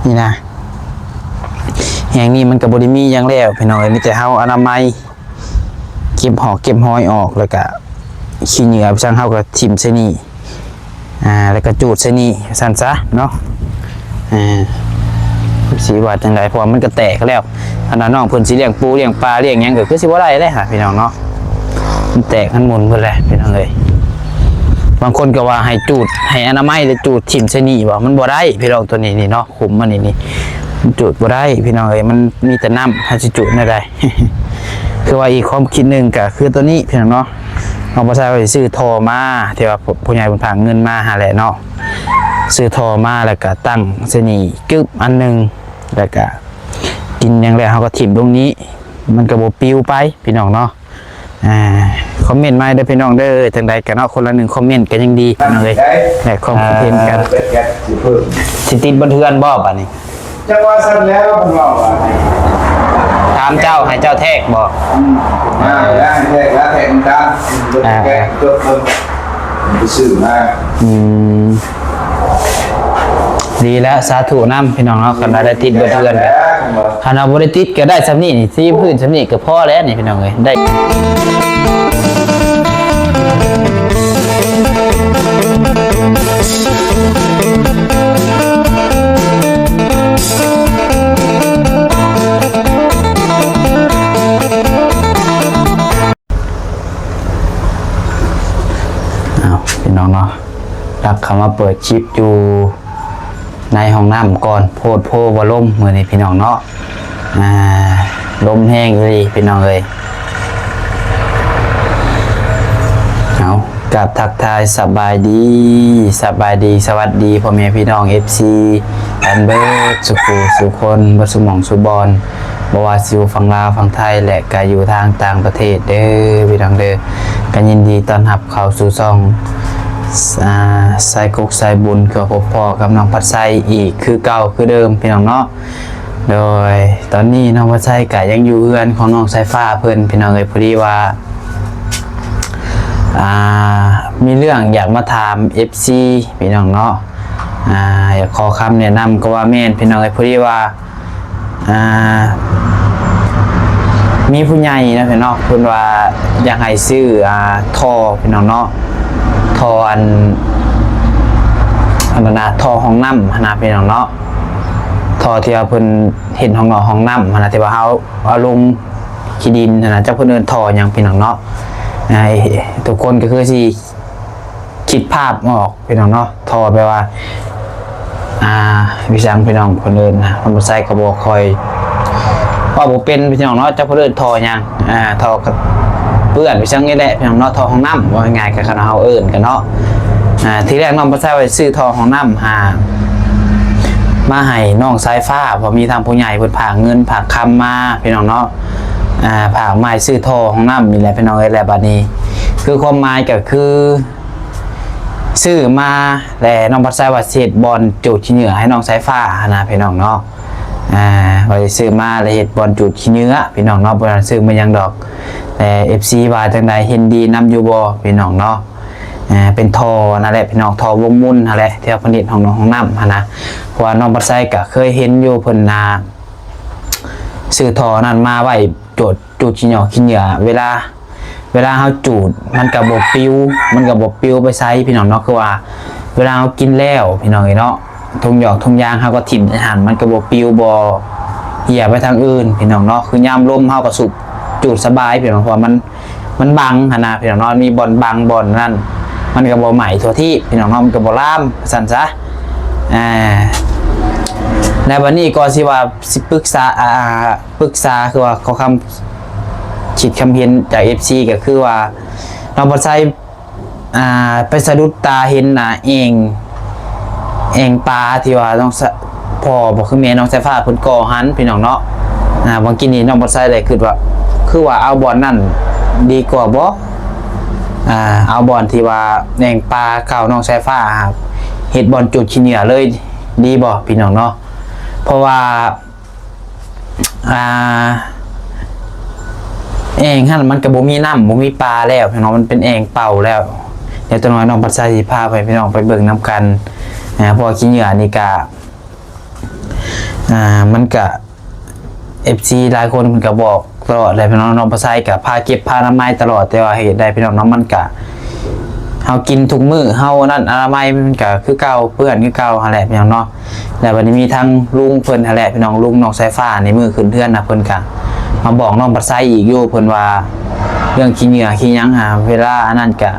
นี่นะแห่งนี้มันก็บ่ได้มีหยังแล้วพี่น้องมีแต่เฮาอนามัยเก็บหอกเก็บหอยออกแล้วก็ขี้เหงื่อช่างเฮาก็ทิ่มใส่นี่แล้วก็จูดใส่นี่ซั่นซะเนาะสิว่าจังได๋เพราะมันก็แตกแล้วอันนั้นน้องเพิ่นสิเลี้ยงปูเลี้ยงปลาเลี้ยงหยังก็คือสิบ่ได้เลยค่ะพี่น้องเนาะมันแตกมันหมุนเบิดเลยพี่น้องเอ้ยบางคนก็ว่าให้จูดให้อนามัยแล้วจูดทิ่มใส่นี่ว่ามันบ่ได้พี่น้องตัวนี้นี่เนาะขุมมันนี่มันจูดบ่ได้พี่น้องเอ้ยมันมีแต่น้ำให้สิจูดได้ คือว่าอีกความคิดนึงก็คือตัวนี้พี่น้องเนาะน้องบ่ใช่ว่าสิซื้อทอมาที่ว่าผู้ใหญ่เพิ่นฝากเงินมาหาแหละเนาะซื้อทอมาแล้วก็ตั้งเสนี่กึบอันนึงแล้วก็กินอย่างแรกเขาก็ถิ่มตรงนี้มันก็บ่ปิวไปพี่น้องเนาะคอมเมนต์มาเด้อพี่น้องเด้อจังใดก็เนาะคนละ1คอมเมนต์ก็ยังดีพี่น้องเอ้ยแต่คอมเมนต์กันสิติดบนเทือนบ่บัดนี้จังว่าซั่นแล้วผมว่าถามเจ้าให้เจ้าแทกบ่แล้วแทกกันแกเกิดไปซื้อมาดีแล้วสาธุนำพี่น้องเนาะคันได้ติดบนเทือนกันคันเอาบ่ได้ติดก็ได้ซำนี้นี่ซีพื้นซำนี้ก็พอแล้วนี่พี่น้องเอ้ยได้พี่น้องเนาะรักคำว่าเปิดคลิปอยู่ในห้องน้ำก่อนโพดโพว่าลมเหมือนนี่พี่น้องเนาะลมแห้งเลยพี่น้องเลยเอากับทักทายสบายดีสวัสดีพ่อแม่พี่น้อง FC อันเบิร์ดสุคนบัสมองสุบอลบวาซิวฝั่งลาวฝั่งไทยและก็อยู่ทางต่างประเทศเด้อพี่น้องเด้อกันยินดีต้อนรับเข้าสู่ช่องสายกุกสายบุญกับพ่อกับน้องพัดไซอีกคือเก่าคือเดิมพี่น้องเนาะโดยตอนนี้น้องพัดไซก็ยังอยู่เรือนของน้องสายฟ้าเพิ่นพี่น้องเอ้ยพอดีว่ามีเรื่องอยากมาถาม FC พี่น้องเนาะอยากขอคำแนะนำก็ว่าแม่นพี่น้องเอ้ยพอดีว่ามีผู้ใหญ่นะพี่น้องเพิ่นว่าอยากให้ซื้อท่อพี่น้องเนาะท่ออันนั้นนะท่อห้องน้ำนะพี่น้องเนาะท่อที่ว่าเพิ่นเห็นห้องนอนห้องน้ำนะที่ว่าเอาลงขี้ดินนะเจ้าเพิ่นเอิ้นท่อหยังพี่น้องเนาะทุกคนก็คือสิคิดภาพออกพี่น้องเนาะท่อแปลว่าวิสังพี่น้องเพิ่นเอิ้นนะมันบ่ใส่กระบอกคอยว่าบ่เป็นพี่น้องเนาะเจ้าเพิ่นเอิ้นท่อหยังท่อเพื่อนไปช่างนี่แหละพี่น้องเนาะทอของน้ำว่าง่ายกับคณะเฮาเอิ้นกันเนาะทีแรกน้องประชาไปซื้อทอของน้ำมาให้น้องสายฟ้าพอมีทางผู้ใหญ่เพิ่นผากเงินผากคำมาพี่น้องเนาะผากไม้ซื้อทอของน้ำมีแหละพี่น้องเอ้ยแหละบัดนี้คือความหมายก็คือซื้อมาแต่น้องประชาว่าเศษบอลจูดขี้เหงื่อให้น้องสายฟ้านะพี่น้องเนาะว่าซื้อมาแล้วเฮ็ดบอลจูดขี้เหงื่อพี่น้องเนาะบ่ได้ซื้อมายังดอกแต่ FC ว่าจังใดเห็นดีนำอยู่บ่พี่น้องเนาะเป็นทอนั่นแหละพี่น้องทอวงมุ่นนั่นแหละที่ผลิตของน้องของน้ำนะเพราะว่าน้องปัดไซก็เคยเห็นอยู่เพิ่นซื้อทอนั้นมาไว้จูดขี้เหงื่อเวลาเฮาจูดมันก็บ่ปิวไปไสพี่น้องเนาะคือว่าเวลาเฮากินแล้วพี่น้องเนาะทุ่งหยอกทุ่งยางเฮาก็ถิ่มอาหารมันก็บ่ปิวบ่เหี่ยไปทางอื่นพี่น้องเนาะคือยามลมเฮาก็สูบจูดสบายพี่น้องเพราะมันบังนะพี่น้องเนาะมีบอลบังบอลนั่นมันก็บ่ใหม่ทั่วที่พี่น้องเนาะมันก็บ่ล่ามสั่นซะในวันนี้ก็สิว่าสิปรึกษาคือว่าขอคำคิดคำเห็นจาก FC ก็คือว่าน้องบ่ใช้ไปสะดุดตาเห็นเองปลาที่ว่าน้องพ่อบ่คือแม่น้องสายฟ้าเพิ่นก่อหันพี่น้องเนาะบางกินนี่น้องบ่ใช้ได้คือว่าเอาบอลนั่นดีกว่าบ่เอาบอลที่ว่าแองปลาเก่าน้องสายฟ้าครับเฮ็ดบอลจุดขี้เหงื่อเลยดีบ่พี่น้องเนาะเพราะว่าแองหั่นมันก็บ่มีน้ำบ่มีปลาแล้วพี่น้องมันเป็นแองเป่าแล้วเดี๋ยวตัวน้อยน้องปัดใจสิพาไปพี่น้องไปเบิ่งน้ำกันเพราะขี้เหงื่อนี่ก็ มันก็ FC หลายคนมันก็บอกตลอดเลยพี่น้องน้องประไซกับพาเก็บพาอนามัยตลอดแต่ว่าเหตุใดพี่น้องน้องมันก็เฮากินทุกมื้อเฮานั่นอนามัยมันก็คือเก่าเปื้อนคือเก่าหั่นแหละพี่น้องเนาะแล้ววันนี้มีทั้งลุงเพิ่นหั่นแหละพี่น้องลุงน้องสายฟ้าในมือขึ้นเทือนนะเพิ่นก็มาบอกน้องประไซอีกอยู่เพิ่นว่าเรื่องขี้เหงื่อขี้หยังเวลาอันนั้นก็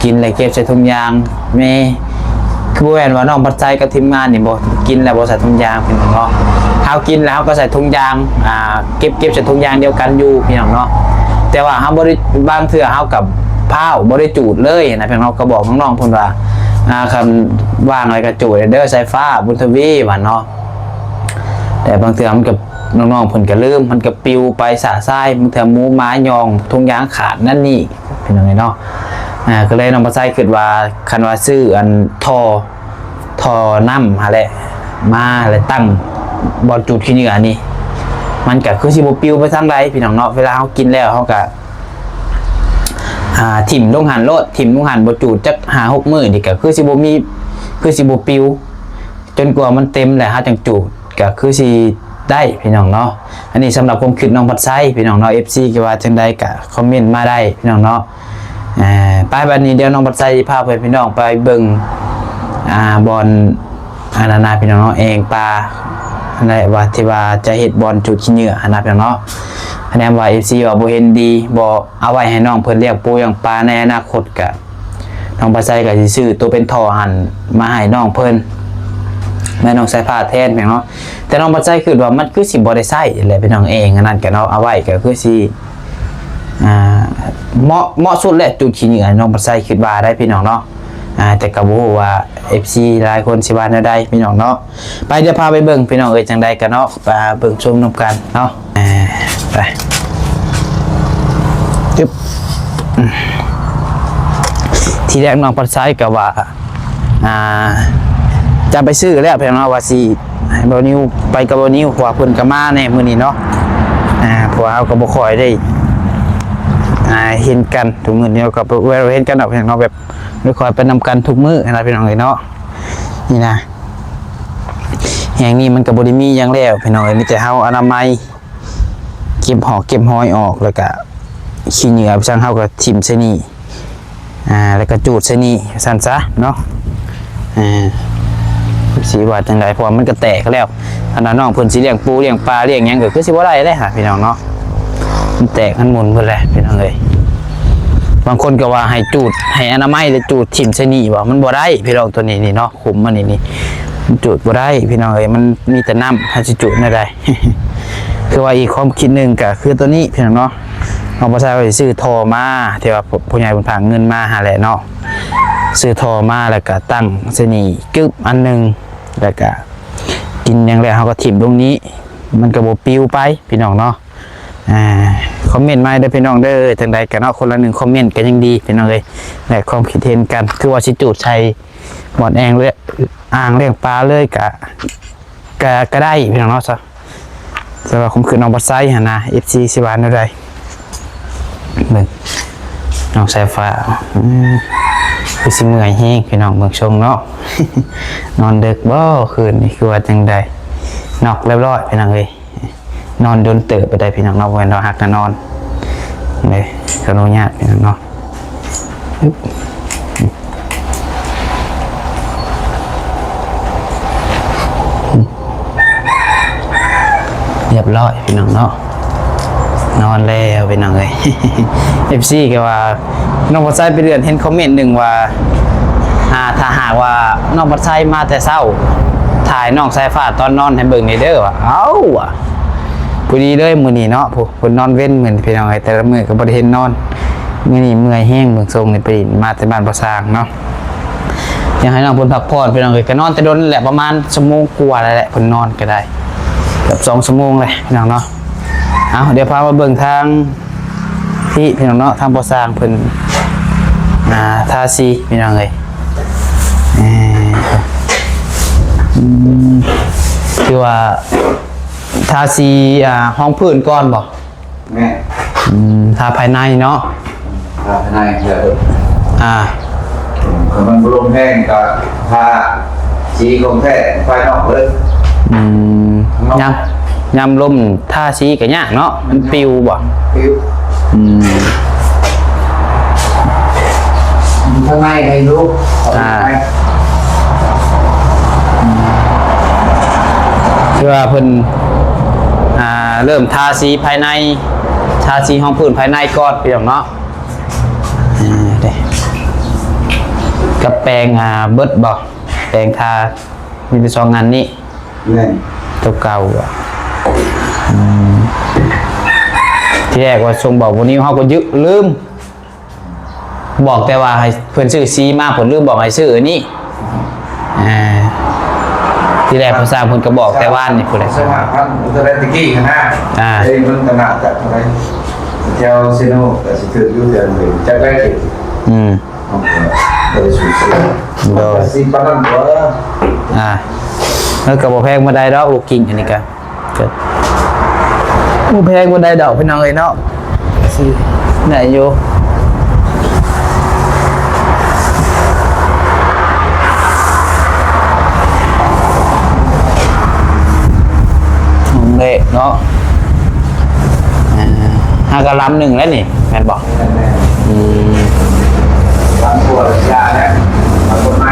กินแล้วเก็บใส่ถุงยางแม่คือบ่แม่นว่าน้องประไซกับทีมงานนี่บ่กินแล้วบ่ใส่ถุงยางพี่น้องเนาะเฮากินแล้วก็ใส่ถุงยางเก็บใส่ถุงยางเดียวกันอยู่พี่น้องเนาะแต่ว่าเฮาบ่ได้บางเทื่อเฮากับพ้าวบ่ได้จูดเลยนะพี่น้องก็บอกน้องๆเพิ่นว่าคำว่างอะไรก็จูดเด้อสายฟ้าบุญทวีว่าเนาะแต่บางเทื่อมันกับน้องๆเพิ่นก็ลืมมันก็ปิวไปสะทรายบางเทื่อหมูหมายองถุงยางขาดนั่นนี่พี่น้องเนาะก็เลยน้องบ่ใส่คิดว่าคันว่าซื้ออันทอน้ำหาแหละมาแล้วตั้งบอลจูดขี้เหงื่อนี่มันก็คือสิบ่ปิวไปทางใดพี่น้องเนาะเวลาเฮากินแล้วเฮาก็ถิ่มลงหันโลดถิ่มลงหันบ่จูดจัก5-6 มื้อนี่ก็คือสิบ่มีคือสิบ่ปิวจนกว่ามันเต็มแล้วเฮาจังจูดก็คือสิได้พี่น้องเนาะอันนี้สำหรับความคิดน้องพัดไซพี่น้องเนาะ FC ก็ว่าจังไดก็คอมเมนต์มาได้พี่น้องเนาะไปบัดนี้เดี๋ยวน้องพัดไซสิพาเพิ่นพี่น้องไปเบิ่งบอลนานาพี่น้องเนาะเองปลาอะไรว่าที่ว่าจะเฮ็ดบอลจุดขี้เหงื่อนะพี่น้องเนาะคะแนนว่า FC ว่าบ่เห็นดีบ่เอาไว้ให้น้องเพิ่นเลี้ยงปูอย่างปลาในอนาคตก็น้องปลาไส้ก็สิซื้อตัวเป็นท่อหั่นมาให้น้องเพิ่นแม่น้องใส่ผ้าแทนพี่น้องเนาะแต่น้องปลาไส้คิดว่ามันคือสิบ่ได้ใช้แหละพี่น้องเองอันนั้นก็เนาะเอาไว้ก็คือสิเหมาะสุดแหละจุดขี้เหงื่อน้องปลาไส้คิดว่าได้พี่น้องเนาะแต่ก็บ่ฮู้ว่า FC หลายคนสิว่าแนวใดพี่น้องเนาะไปเดี๋ยวพาไปเบิ่งพี่น้องจังใดกันเนาะไปเบิ่งชมนำกันเนาะไปตึ๊บทีแรกน้องปัดซ้ายก็ว่าจะไปซื้อแล้วพี่น้องว่าสิให้บ่นิวไปกับบ่นิวเพราะว่าเพิ่นก็มาแน่มื้อนี้เนาะเพราะว่าเฮาก็บ่ค่อยได้เห็นกันทุกมื้อนี้ก็เวลาเห็นกันพี่น้องแบบไม่ค่อยไปนำกันทุกมื้อนะพี่น้องเนาะนี่นะแห่งนี้มันก็บ่ได้มีหยังแล้วพี่น้องมีแต่เฮาอนามัยเก็บหอกเก็บหอยออกแล้วก็ขี้เหงื่อช่างเฮาก็ทิ่มใส่นี่แล้วก็จูดใส่นี่สั่นซะเนาะสิว่าจังได๋เพราะมันก็แตกแล้วอันนั้นน้องเพิ่นสิเลี้ยงปูเลี้ยงปลาเลี้ยงหยังก็คือสิบ่ได้เลยฮะพี่น้องเนาะมันแตกมันหมุนเบิดแหละพี่น้องเอ้ยบางคนก็ว่าให้จูดให้อนามัยแล้วจูดทิ่มใส่นี่ว่ามันบ่ได้พี่น้องตัวนี้นี่เนาะขุมมันนี่มันจูดบ่ได้พี่น้องเอ้ยมันมีแต่น้ำให้สิจูดได้ คือว่าอีกความคิดนึงก็คือตัวนี้พี่น้องเนาะเอาบ่ใช่ว่าสิซื้อทอมาที่ว่าผู้ใหญ่เพิ่นฝากเงินมาหาแหละเนาะซื้อทอมาแล้วก็ตั้งใส่นี่กึบอันนึงแล้วก็กินอย่างแล้วเฮาก็ทิ่มตรงนี้มันก็บ่ปลิวไปพี่น้องเนาะคอมเมนต์มาเด้อพี่น้องเด้อจังใดก็เนาะคนละ1คอมเมนต์ก็ยังดีพี่น้องเอ้ยและความคิดเห็นกันคือว่าสิจูดใช้บ่อนแองเลยอ่างเลี้ยงปลาเลยก็ได้พี่น้องเนาะสำหรับผมคือน้องบัดไซหั่นนะ FC สิว่าแนวใดเบิ่งน้องสายฟ้าคือสิเมื่อยแฮงพี่น้องเบิ่งชงเนาะ นอนดึกบ่คืนนี่คือว่าจังใดนอกเรียบร้อยพี่น้องเอ้ยนอนโดนเติบไปได้พี่น้องเนาะบ่แม่นเราหักนอนนี่ขออนุญาตพี่น้องเนาะเรียบร้อยพี่น้องเนาะนอนแล้วพี่น้องเอ้ย FC ก็ว่าน้องบัดไซไปเดือนเห็นคอมเมนต์หนึ่งว่าถ้าหากว่าน้องบัดไซมาแต่เช้าถ่ายน้องสายฟ้าตอนนอนให้เบิ่งในเด้อว่าเอ้าว่ะพอดีเลยมื้อนี้เนาะผู้นอนเว้นเหมือนพี่น้องเอ้ยแต่ละมื้อก็บ่ได้เห็นนอนมื้อนี้เมื่อยแห้งเบิ่งทรงนี่ไปมาแต่บ้านบ่สร้างเนาะอยากให้น้องเพิ่นพักผ่อนพี่น้องเอ้ยก็นอนแต่โดนแหละประมาณชั่วโมงกว่าแล้วแหละเพิ่นนอนก็ได้เกือบ2 ชั่วโมงเลยพี่น้องเนาะเอาเดี๋ยวพามาเบิ่งทางพี่น้องเนาะทางบ่สร้างเพิ่นทาสีพี่น้องเอ้ยคือว่าทาสีห้องพื้นก่อนบ่แม่ทาภายในเนาะทาภายในเลยคือมันบรมแห้งกับทาสีของแท้ภายนอกเลย อืมยำลมท่าซีก็ยากเนาะมันปิวบ่ ปิว อืม ข้างในให้ลูก คือว่าเพิ่นเริ่มทาสีภายในทาสีห้องพื้นภายในก่อนพี่น้องเนาะเด้กับแปรงเบิดบ่แปรงทามีแต่2งานนี้ นี่ ตัวเก่าอ่ะที่แรกว่าทรงบอกวันนี้เขาก็ยึลืมบอกแต่ว่าให้เพื่อนซื้อซีมาผมลืมบอกให้ซื้ออันนี้ที่แรกเขาสร้างเพื่อนก็บอกแต่ว่านี่เพื่อน สมัครพันอุตรดิตกี้ขนาดเอ้ยมันขนาดจากอะไรเที่ยวซีโน่แต่สิถือยุ่งเดือนเลยจากแรกเลยโดยสุดโดยสิบปันตัวแล้วก็บอกแพงมาได้ดอกลูกกิ่งอันนี้กันบอกแพงมาได้ดอกพี่น้องเลยเนาะสิไหนอยู่เละเนาะห้ากระลำหนึ่งแล้วนี่แม่นบอกบางตัวยาเนี่ยบางคนไม่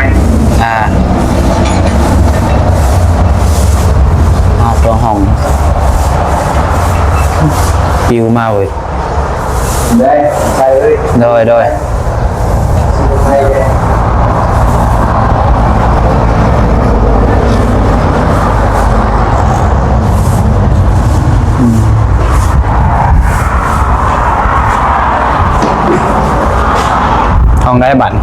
เอาตัวห้องปิวมาเลยได้ใช่เลยโดยห้องได้บัตร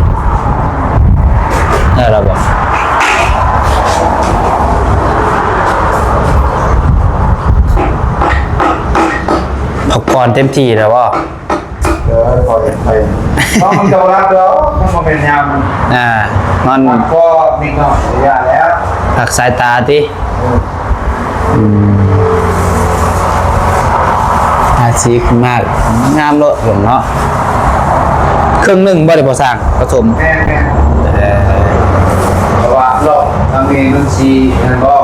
ได้แล้วบอกพักผ่อนเต็มที่แล้วว่าเดี๋ยวพอเห็นไปต้องมันจะรับแล้วต้องมาเป็นยามมันก็มีหน่อยยาแล้วผักสายตาที่อาชีพมากงามโลดผมเนาะเครื่องหนึ่งบ่ได้พอสร้างผสมแม่เพราะว่าโลกทำเองมันซีมันก็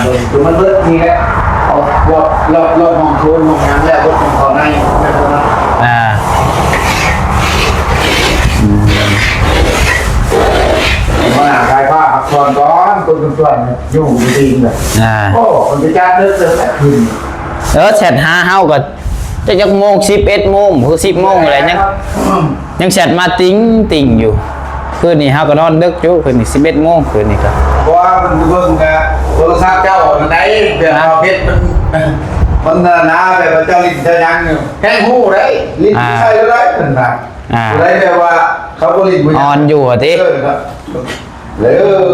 โดยคือมันเบิดนี่แหละเอาโลกมองทุนมองน้ำแล้วรถของเขาในไม่พอนะมันหาใครผ้าอักษรก้อนตัวยุ่งจริงเลยโอ้คนจะจ้าเลิกแต่คืนเสร็จ5 เฮาก็จะจักโมง11 โมงคือ10 โมงอะไรยังเสร็จมาติ่งอยู่คืนนี้เฮาก็นอนดึกอยู่คืนนี้11 โมงคืนนี้ก็เพราะว่ามันเบิ่งกับโทรศัพท์เจ้ามันไหนเดี๋ยวเราเพชรมันนาแบบเจ้าลิ้นเจ้ายังอยู่แค่หูได้ลิ้นใช่แล้วได้เป็นแบบได้แบบว่าเขาก็ลิ้นออนอยู่อ่ะที่เล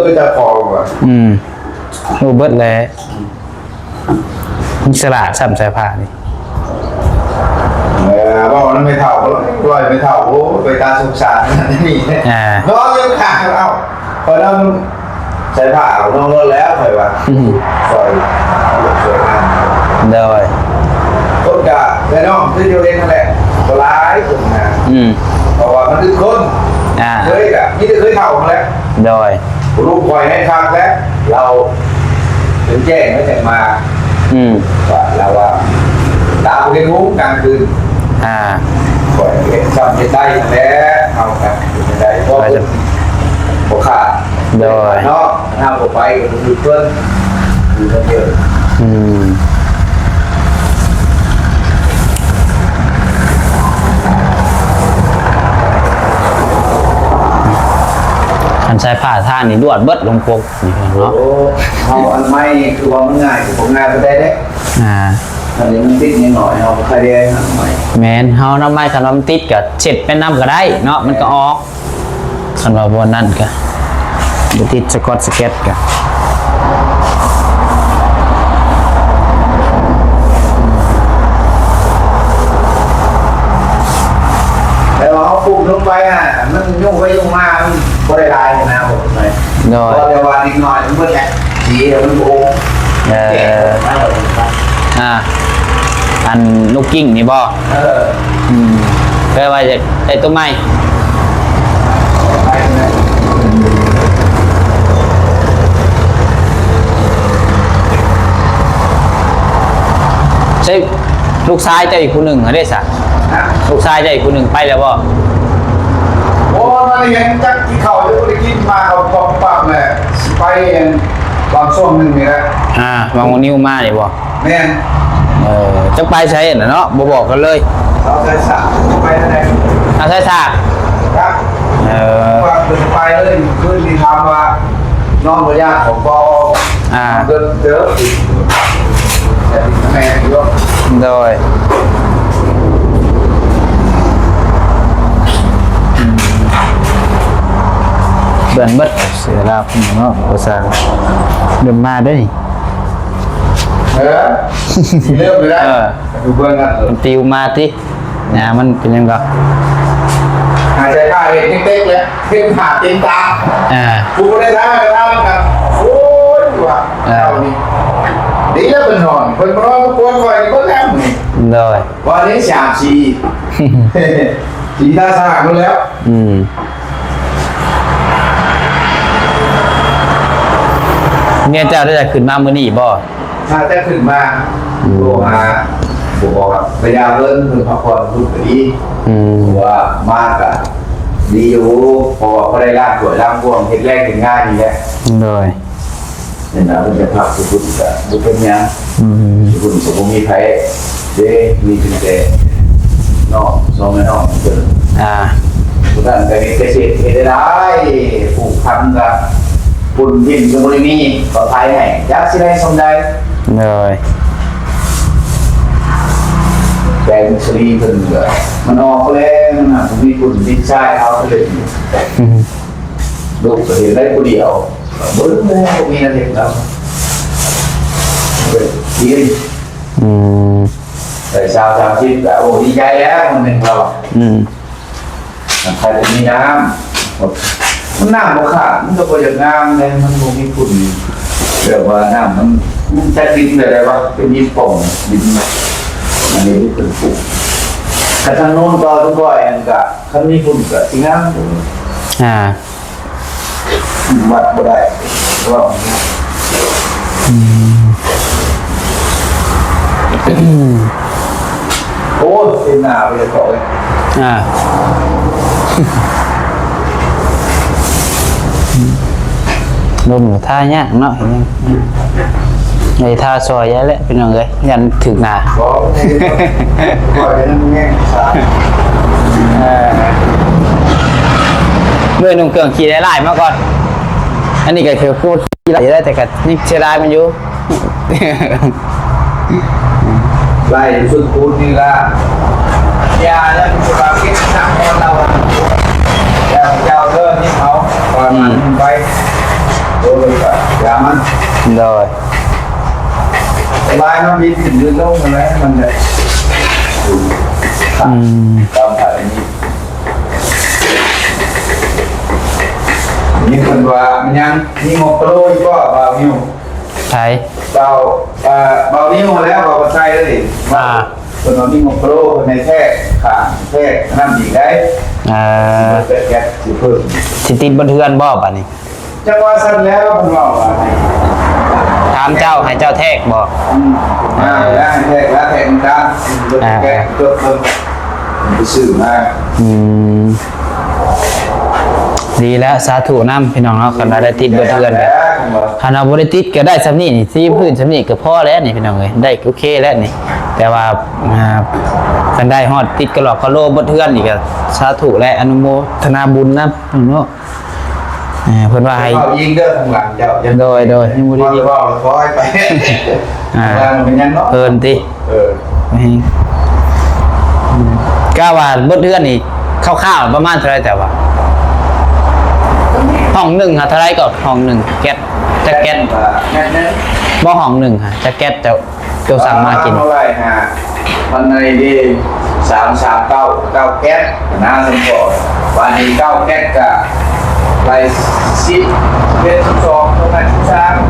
ยจะฟองว่ะรูเบิร์ตเลยสลาดซ้ำสายผ้านี่บอกนั้นไม่เท่าด้วยไม่เท่าโอ้ไปตาสงสารนี่น้องยังขาดเอาพอเราใส่ผ้าเอาน้องแล้วเคยว่าคอยงานโดยคนกะแม่น้องคือเดียวเองนั่นแหละตัวร้ายคนงานเพราะว่ามันคือคนเคยกะนี่เคยเท่ามาแล้วโดยรูปคอยให้ครั้งแล้วเราถึงแจ้งไม่แจ้งมาว่าเราว่าดาวเรียนรู้กลางคืนปล่อยเห็นซ้ำเห็นได้แล้วเอากันเห็นได้เพราะผมขาดโดยเนาะถ้าผมไปก็ดูเพื่อนดูเยอะคันใช้ผ้าท่านี่ดวดเบิดลงปกนี่เนาะเอาอันไม่คือว่ามันง่ายผมง่ายไปได้อันนี้มันติดนิดหน่อยเอาใครได้หน่อยแมนเฮาน้ำไม้ขนมติดกับเช็ดเป็นน้ำก็ได้เนาะมันก็ออกคันว่าบนนั่นก็บุติดสกอตสเก็ตก็แล้วเอาปุ่มลงไปมันยุ่งไปยุ่งมามันก็ได้ลายนะผมเลยก็เดี๋ยววันอีกหน่อยมันเมื่อไหร่สีมันโอ้อันลูกกิ้งนี่บ่แปลว่าจะได้ตัวใหม่ ได้ลูกชายเจ้าอีกคนหนึ่งเหรอได้สัก นะ ลูกชายเจ้าอีกคนหนึ่งไปแล้วบ่ โอ้นั่นยังจักที่เขาจะได้กินมาเขาบอกปั๊บเลยไปบางช่วงหนึ่งนี่แหละ วางวันนิ้วมาเนี่ยบ่ แม่น จะไปใช้น่ะเนาะบ่บอกกันเลย เราใช้สระไปนั่นเอง เอาใช้ซาก ครับ ว่าเดินไปเลยคือมีทำว่าน้องภรรยาของปอเดินเจอแต่ติดแม่อยู่ โดยเบิ่นเบิดเสียลาพุ่นเนาะภาษาเดินมาได้นี่ เริ่มเลยนะดูเบื้องกัน มันติวมาตินะมันเป็นยังไง หายใจเข้าเห็นเต๊กเลยเพ่งผ่าเต็มตากูไม่ได้ท่าไม่ได้กันโอ้ยว่ะเอานี่ดีแล้วเป็นนอนเป็นนอนก็ปวดคอยก็แล้นี่ โดย วันนี้สามชีชีตาสากมาแล้ว เนี่ยเจ้าได้จะขึ้นมามื้อนี้บ่ ถ้าจะขึ้นมาโลมาบอกว่าพยายามเล่นคือพักผ่อนทุกทีว่ามากอะดีอยู่พอได้ร่างสวยร่างพวงเห็นแรกเห็นง่ายนี่แหละ โดย เนี่ยนะเป็นภาพสุดๆอะดูเป็นยังสุดๆผมมีไผ่เด้มีถึงแต่นอกซองไม่นอกเกินทุกท่านแต่เกษตรได้ปลูกพันธุ์กับปุ่นดินสมุนไพรปลอดภัยให้ยักษ์สิได้สมได้ โดย แบงสลีเพิ่นก็มันออกแล้วนะผมมีปุ่นดินทรายเอาไปเลยลูกก็เห็นได้คนเดียวเบิ้ลแล้วมีอะไรแล้วกินแต่ชาวชาวชิดก็โอ้ดีใจแล้วมันหนึ่งเราใครจะมีน้ำมันน้ำบ่ขาดมันก็บ่อย่างน้ำเลยมันบ่มีฝุ่นเรียกว่าน้ำมันจะดินอะไรวะเป็นดินป่องดินอันนี้เป็นฝุ่นกระทั่งโน้นก็ทุกบ่อยอันก็คันมีฝุ่นก็สิงามวัดบ่ได้ว่าโอ้เต็มหน้าไปเลยต่อเลยลมท่าเนี่ยเนาะเห็นยังไอ้ท่าซอยยันแหละเป็นยังไงยันถึงหนาเมื่อนุ่งเกลืองขี่ได้ไล่มาก่อนอันนี้ก็คือพูดขี่ได้แต่ก็นี่เสียดายมันอยู่ ไล่สุดพูดนี่ละยาแล้วมันจะมาเก็บหนักคนเรายาเจ้าเลิกนี่เขาตอนมันไปโดยก็ยามัน โดย ลายมันมีถึงยืนลงอะไรมันเลยตามถ่ายนี้นี่คนว่ามันยังมีหมกโปรยก็เบานิ้ว ใช่ เบานิ้วมาแล้วเบาใจเลยคนเรามีหมกโปรในแท้ขาแท้น้ำดีได้เกิดแก๊สสิเพิ่ม สิติดบนเทือนบ่ป่ะนี่ จังหวะสั้นแล้วผมบอกว่า ถามเจ้าให้เจ้าแทกบอก แล้วแทกแล้วแทกด้านแกะเกิดเพิ่มไปสื่อมา ดีแล้วสาธุน้ำพี่น้องเนาะกันได้ติดบนเทือนแบบถ้าเราบริติดก็ได้สำนีนี่ที่พื้นสำนีก็พอแล้วนี่พี่น้องเลยได้โอเคแล้วนี่แต่ว่ากันได้ฮอดติดกระหลอกกระโลบนเทือนอีกก็สาธุและอนุโมทนาบุญนะพี่น้องเพิ่นว่าให้ยิงเด้อทางหลังเจ้าโดยยังบ่ได้ยิง ว่าขอให้ไปมันเป็นยังเนาะ เพิ่นติก็ว่าบนเทือนนี่คร่าวๆประมาณเท่าไหร่แต่ว่าห้องหนึ่งค่ะเท่าไรก็ห้องหนึ่งแก๊สจะแก๊สบ่ห้องหนึ่งค่ะจะแก๊สจะสั่งมากิน เท่าไหร่ฮะมันในดี339แก๊สนะสมพรวันนี้9แก๊สกับไป10เป็น12เท่าไหร่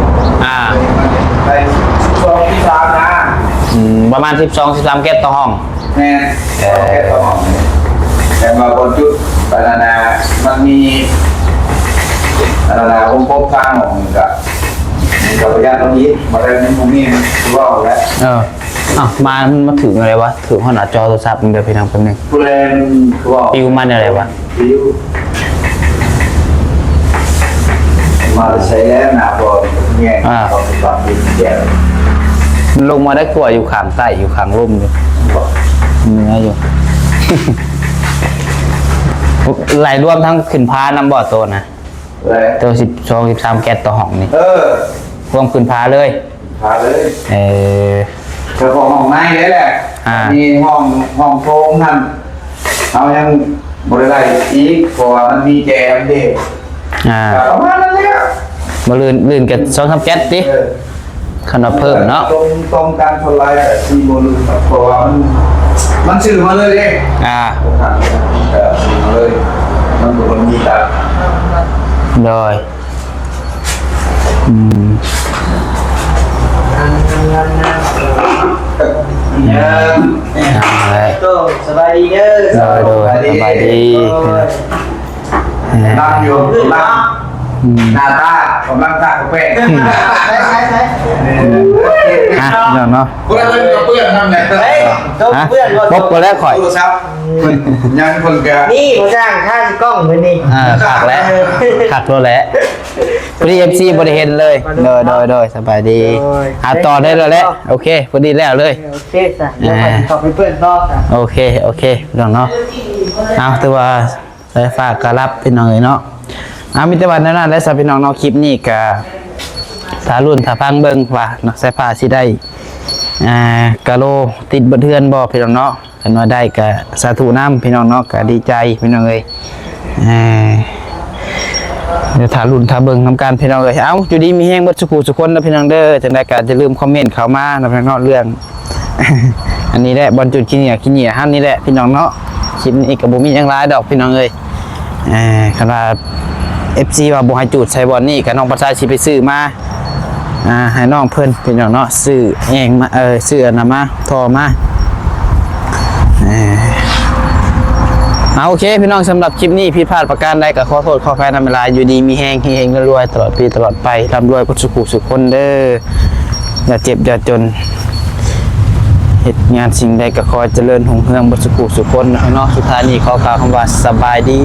13ไป12ที่3นะ ประมาณ12-13แก๊สต่อห้อง แม่แก๊สต่อห้องแต่มาบนจุดปานามันมีผมพบทางของกับประหยัดตรงนี้มาได้ในพวกนี้ว่าแล้ว อ้าวมาถึงอะไรวะถึงขนาดจอโทรศัพท์มึงเดี๋ยวพี่น้องแป๊บนึง ผู้เล่นคือว่า ปิวมันอะไรวะ ปิวมาใช้แล้วหนาบอลเนี่ยเราเป็นแบบดินแก้ว มันลงมาได้กลัวอยู่ข้างใต้อยู่ข้างร่มอยู่เนื้ออยู่ ไหลรวมทั้งขึ้นพาน้ำบ่อโตนะ เลย ตัว12-13 แก๊สต่อห้องนี่ รวมขึ้นพาเลย พาเลย เ เจ้าของห้องในเลยแหละมีห้องโถงนั่นเอายังบริไลอีกเพราะว่ามันมีแจมเด็กประมาณนั้นเลยอ่ะ มาลื่นกับ2-3 แก๊สดิขนาดเพิ่มเนาะ ตรงการทลายแต่ซีโมลูเพราะว่ามันสื่อมาเลยเองสื่อมาเลยมันเป็นคนมีตา โดยสบายดีเด้อ โดยสบายดี นั่งอยู่นั่งหน้าตากำลังตากาแฟ เนาะ เพื่อนก็เพื่อนทำไง เฮ้ยต้องเพื่อน บกแล้วข่อย โทรศัพท์ยังคนแก นี่ผมจ้างค่ากล้องไปนี่ ขักแล้วขักแล้วแหละพอดี FC บริเห็นเลยโดยสบายดีต่อได้แล้วแหละโอเคพอดีแล้วเลย โอเคจ้ะเดี๋ยวไปขอไปเพื่อนต่อจ้ะ โอเคเรื่องเนาะเอาแต่ว่าสายฝากกรับพี่น้องเนาะมีแต่วันนั้นและสพี่น้องเนาะคลิปนี้ก็ถ้ารุ่นถ้าพังเบิ่งว่าเนาะสายฟ้าสิได้กะโลติดบนเทือนบ่พี่น้องเนาะกันว่าได้ก็สาธุน้ำพี่น้องเนาะก็ดีใจพี่น้องเอ้ยเดี๋ยวถ้ารุ่นถ้าเบิ่งทำการพี่น้องเอ้ยเอ้าอยู่ดีมีแฮงเบิดสุขุสุคนนะพี่น้องเด้อจังได๋ก็อย่าลืมคอมเมนต์เข้ามานะพี่น้องเรื่อง อันนี้แหละบอลจุดขี้เหนียหั่นนี่แหละพี่น้องเนาะคลิปนี้ก็บ่มีหยังหลายดอกพี่น้องเอ้ยคันว่า FC ว่าบ่ให้จุดใส่บอลนี่ก็น้องประชาสิไปซื้อมาให้น้องเพิ่นพี่น้องเนาะซื้อเองมาซื้ออันนั้นมาทอมาเอาโอเคพี่น้องสำหรับคลิปนี้ผิดพลาดประการใดก็ขอโทษขออภัยนำเวลาอยู่ดีมีแฮงเฮงรวยตลอดปีตลอดไปร่ำรวยกุศลสุขคนเด้ออย่าเจ็บอย่าจนเหตุงานสิ่งใดก็ขอเจริญรุ่งเรืองบสุขุสุขคนเนาะสุดท้ายนี้ขอกล่าวคำว่าสบายดี